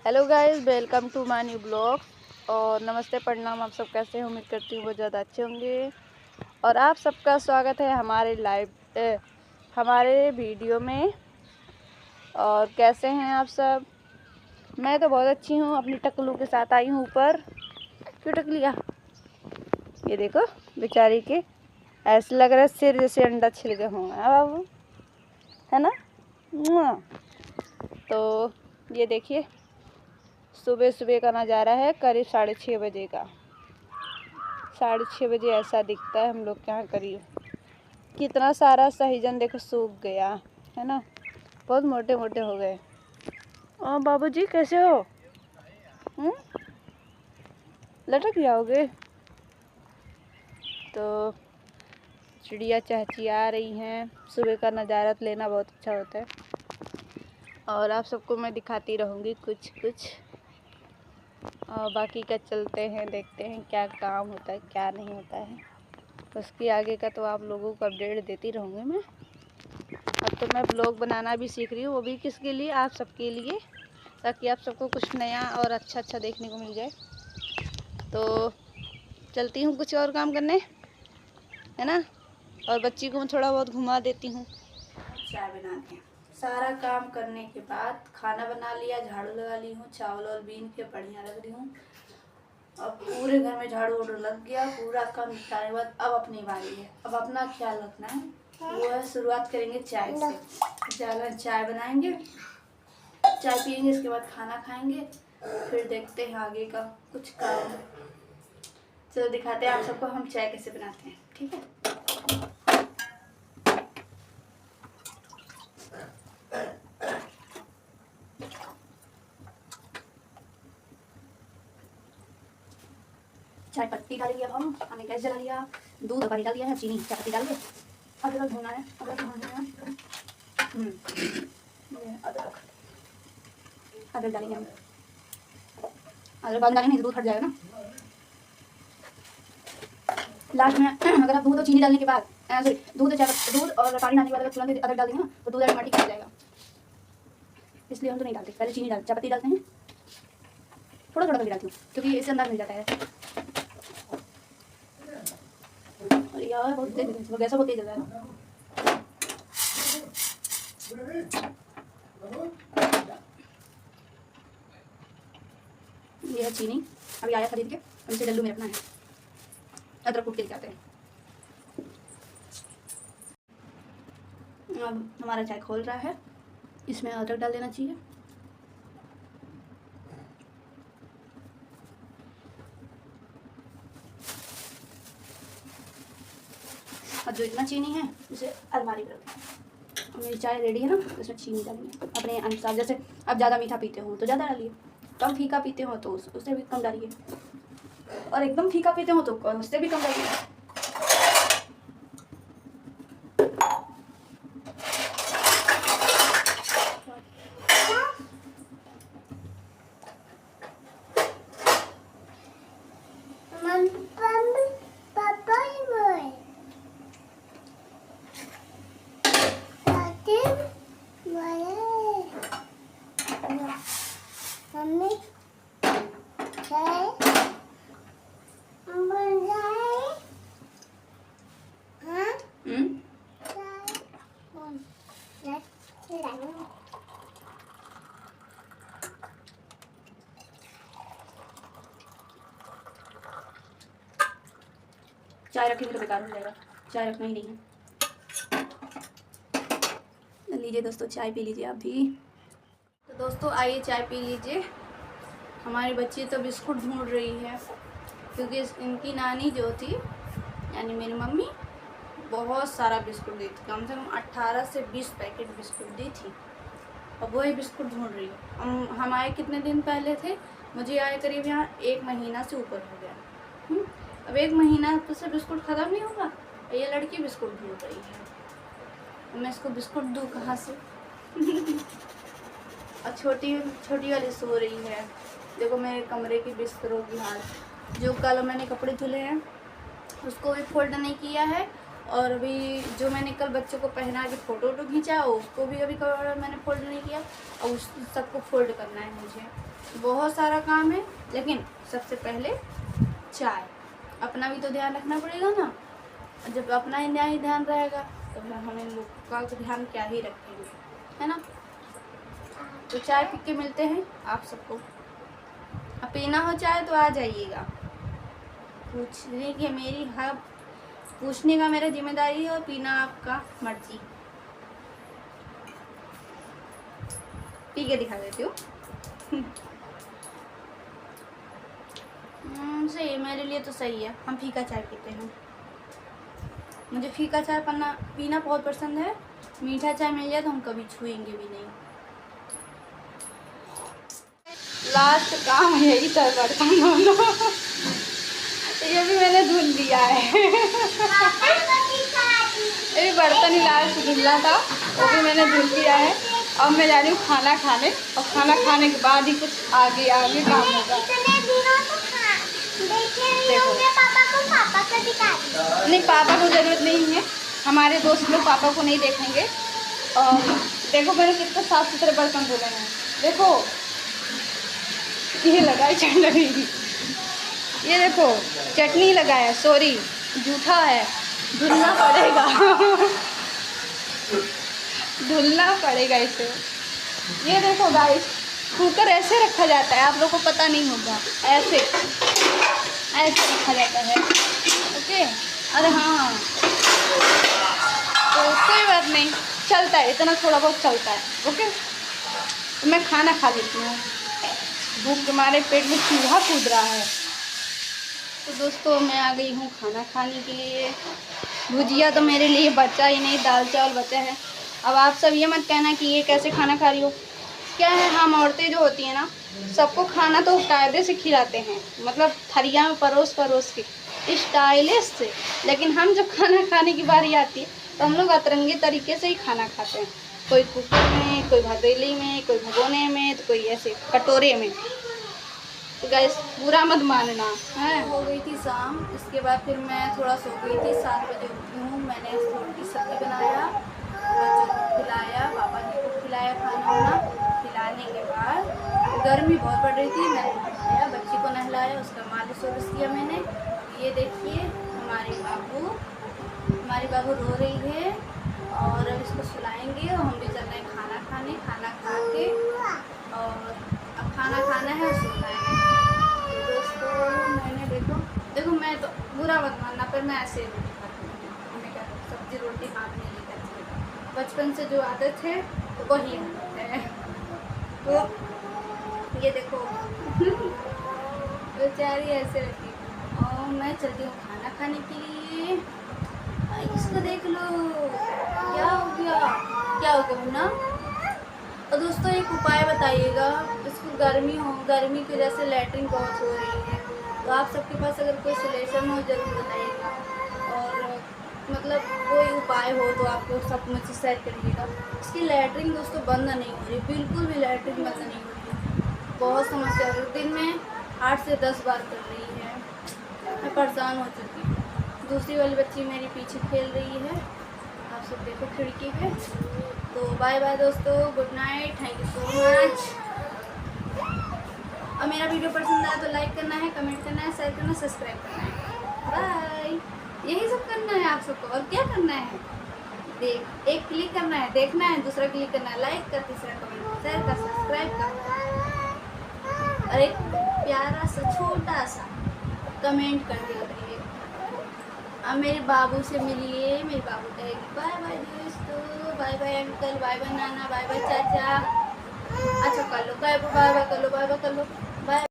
Hello guys, welcome to my new blog. और नमस्ते, प्रणाम। आप सब कैसे हैं? उम्मीद करती हूँ बहुत ज़्यादा अच्छे होंगे। और आप सबका स्वागत है हमारे वीडियो में। और कैसे हैं आप सब? मैं तो बहुत अच्छी हूँ। अपनी टकलू के साथ आई हूँ ऊपर। क्यों टकलिया? ये देखो बेचारी के ऐसे लग रहा है सिर जैसे अंडा छिल गए होंगे बाबू, है ना? तो ये देखिए, सुबह सुबह का नज़ारा है। करीब 6:30 बजे का। 6:30 बजे ऐसा दिखता है हम लोग के यहाँ करीब। कितना सारा सहजन देखो सूख गया है ना, बहुत मोटे मोटे हो गए। और बाबूजी कैसे हो? लटक जाओगे। तो चिड़िया चहचहा रही हैं। सुबह का नज़ारा लेना बहुत अच्छा होता है। और आप सबको मैं दिखाती रहूँगी कुछ कुछ। और बाकी का चलते हैं, देखते हैं क्या काम होता है क्या नहीं होता है। उसके आगे का तो आप लोगों को अपडेट देती रहूँगी मैं। अब तो मैं ब्लॉग बनाना भी सीख रही हूँ, वो भी किसके लिए? आप सबके लिए, ताकि आप सबको कुछ नया और अच्छा देखने को मिल जाए। तो चलती हूँ कुछ और काम करने, है ना। और बच्ची को मैं थोड़ा बहुत घुमा देती हूँ। चाय बनाते हैं। सारा काम करने के बाद खाना बना लिया, झाड़ू लगा ली हूँ, चावल और बीन के बढ़िया रख रही हूँ। अब पूरे घर में झाड़ू वाड़ू लग गया। पूरा काम निपटाने के बाद अब अपनी बारी है। अब अपना ख्याल रखना है। वो है, शुरुआत करेंगे चाय से। ज़्यादा चाय बनाएंगे, चाय पियेंगे, इसके बाद खाना खाएंगे। फिर देखते हैं आगे का कुछ काम। चलो दिखाते हैं आप सबको हम चाय कैसे बनाते हैं, ठीक है। चाय पत्ती डालेंगे। अब हमने गैस जला लिया, दूध पानी डाल दिया है, चीनी चाय पत्ती डाल के अदरक भूनना है। अदरक डालेंगे हम। अदरक बाद डालेंगे, दूध फट जाएगा ना। लास्ट में अगर आप दूध और चीनी डालने के बाद दूध और पानी डालने के बाद अगर तुरंत अदरक डाल देंगे ना तो दूध ऑटोमेटिक फट जाएगा। इसलिए हम तो नहीं डालते, पहले चीनी चाय पत्ती डालते हैं। थोड़ा थोड़ा करके डालती हूँ क्योंकि इससे अंदाज मिल जाता है। और यार बहुत तेज गैस बहुत तेज जल रहा है। ये है चीनी, अभी आया खरीद के, अब इसे डल्लू में रखना है। अदरक कूट के लेके आते हैं। अब हमारा चाय खोल रहा है, इसमें अदरक डाल देना चाहिए। अब जो इतना चीनी है उसे अलमारी में रखें। मेरी चाय रेडी है ना, उसमें चीनी डालेंगे अपने अनुसार। जैसे आप ज़्यादा मीठा पीते हो तो ज़्यादा डालिए, कम फीका पीते हो तो उससे भी कम डालिए, और एकदम फीका पीते हो तो उससे भी कम डालिए। चाय रखेंगे तो बेकार हो जाएगा, चाय रखना ही नहीं है। लीजिए दोस्तों, चाय पी लीजिए आप भी। तो दोस्तों आइए चाय पी लीजिए। हमारी बच्ची तो बिस्कुट ढूंढ रही है, क्योंकि इनकी नानी जो थी यानी मेरी मम्मी बहुत सारा बिस्कुट दी थी। कम से कम 18 से 20 पैकेट बिस्कुट दी थी। और वही बिस्कुट ढूंढ रही है। हम आए कितने दिन पहले थे? मुझे आए करीब यहाँ 1 महीना से ऊपर हो गया। अब 1 महीना तो से बिस्कुट ख़त्म नहीं होगा। ये लड़की बिस्कुट ढूंढ रही है, मैं इसको बिस्कुट दूँ कहाँ से? और छोटी वाली सो रही है। देखो मेरे कमरे की बिस्तरों की हाल। जो कल मैंने कपड़े धुले हैं उसको भी फोल्ड नहीं किया है, और अभी जो मैंने कल बच्चों को पहना के फ़ोटो वोटो खींचा उसको भी अभी मैंने फोल्ड नहीं किया, और उस सबको फोल्ड करना है मुझे। बहुत सारा काम है, लेकिन सबसे पहले चाय। अपना भी तो ध्यान रखना पड़ेगा ना, जब अपना ही ध्यान रहेगा तो हम इन लोग का ध्यान क्या ही रखेंगे, है ना। तो चाय पी के मिलते हैं आप सबको। अब पीना हो चाय तो आ जाइएगा, पूछने की मेरी पूछने का मेरा जिम्मेदारी है, और पीना आपका मर्जी। पी के दिखा देती हूँ। सही है, मेरे लिए तो सही है। हम फीका चाय पीते हैं। मुझे फीका चाय पीना बहुत पसंद है। मीठा चाय मिल जाए तो हम कभी छुएंगे भी नहीं। लास्ट काम यही था, बर्तन धोना। ये भी मैंने धुल लिया है। ये बर्तन ही लास्ट धुलना था, वो भी मैंने धुल लिया है। अब मैं जा रही हूँ खाना खाने, और खाना खाने के बाद ही कुछ आगे काम होगा। देखो नहीं, पापा को ज़रूरत नहीं है, हमारे दोस्त लोग पापा को नहीं देखेंगे। और देखो मैंने कितना साफ सुथरे बर्तन धुले हैं। देखो ये लगाई चटनी, ये देखो चटनी लगाया, सॉरी जूठा है, धुलना पड़ेगा। धुलना पड़ेगा इसे। ये देखो गाइस, कुकर ऐसे रखा जाता है, आप लोगों को पता नहीं होगा, ऐसे रखा जाता है। ओके, अरे हाँ, तो कोई बात नहीं, चलता है, इतना थोड़ा बहुत चलता है। ओके, तो मैं खाना खा लेती हूँ, भूख के मारे पेट में चूहा कूद रहा है। तो दोस्तों मैं आ गई हूँ खाना खाने के लिए। भुजिया तो मेरे लिए बचा ही नहीं, दाल चावल बचा है। अब आप सब ये मत कहना कि ये कैसे खाना खा रही हो। क्या है, हम औरतें जो होती हैं ना, सबको खाना तो कायदे से खिलाते हैं, मतलब थरिया में परोस के स्टाइलिश से। लेकिन हम जब खाना खाने की बारी आती है तो हम लोग अतरंगे तरीके से ही खाना खाते हैं। कोई कुकर में, कोई भदेली में, कोई भगोने में, तो कोई ऐसे कटोरे में। तो गैस बुरा मत मानना है। हो गई थी शाम, इसके बाद फिर मैं थोड़ा सो गई थी। 7 बजे उठी हूँ। मैंने रोटी सब्जी बनाया, बच्चों को खिलाया, पापा जी को खिलाया खाना वाना। खिलाने के बाद गर्मी बहुत बढ़ रही थी, मैंने नहलाया, बच्ची को नहलाया, उसका मालिश वालिश किया मैंने। ये देखिए हमारी बाबू रो रही है, और अब इसको सुलाएंगे और हम भी चल रहे हैं खाना खाने। खाना खा के और अब खाना खाना है, सोना है। तो दोस्तों मैंने देखो मैं तो बुरा मत मानना, पर मैं ऐसे रोटी खाती हूँ। हमें क्या सब्जी रोटी हाथ में नहीं करती, बचपन से जो आदत है तो वही आदत है। तो ये देखो बेचारी ऐसे रहती है। और मैं चलती हूँ खाना खाने के लिए। इसको देख लो, क्या हो गया मुन्ना। और दोस्तों एक उपाय बताइएगा, इसको गर्मी की वजह से लैट्रिन बहुत हो रही है, तो आप सबके पास अगर कोई सॉल्यूशन हो ज़रूर बताइएगा, और मतलब कोई उपाय हो तो आपको सब मुझसे शेयर करिएगा। इसकी लैट्रिन दोस्तों बंद नहीं हो रही, बिल्कुल भी लैट्रिन बंद नहीं हो रही है। बहुत समस्या हो रही है, दिन में 8 से 10 बार कर रही है। मैं परेशान हो चुकी हूँ। दूसरी वाली बच्ची मेरी पीछे खेल रही है, आप सब देखो खिड़की पे। तो बाय बाय दोस्तों, good night, thank you so much. और मेरा वीडियो पसंद आया तो लाइक करना है, कमेंट करना है, शेयर करना, सब्सक्राइब करना है। बाय, यही सब करना है आप सबको, और क्या करना है। एक क्लिक करना है, देखना है, दूसरा क्लिक करना है, लाइक का, तीसरा कमेंट, शेयर का, सब्सक्राइब का, और एक प्यारा सा छोटा सा कमेंट कर दिया। अब मेरे बाबू से मिलिए, मेरे बाबू कहेगी बाय बाय दोस्तों, bye bye uncle, bye bye नाना, बाय बाय चाचा। अच्छा कर लो, बाय बाय कर लो, बाय बाय कर लो, बाय।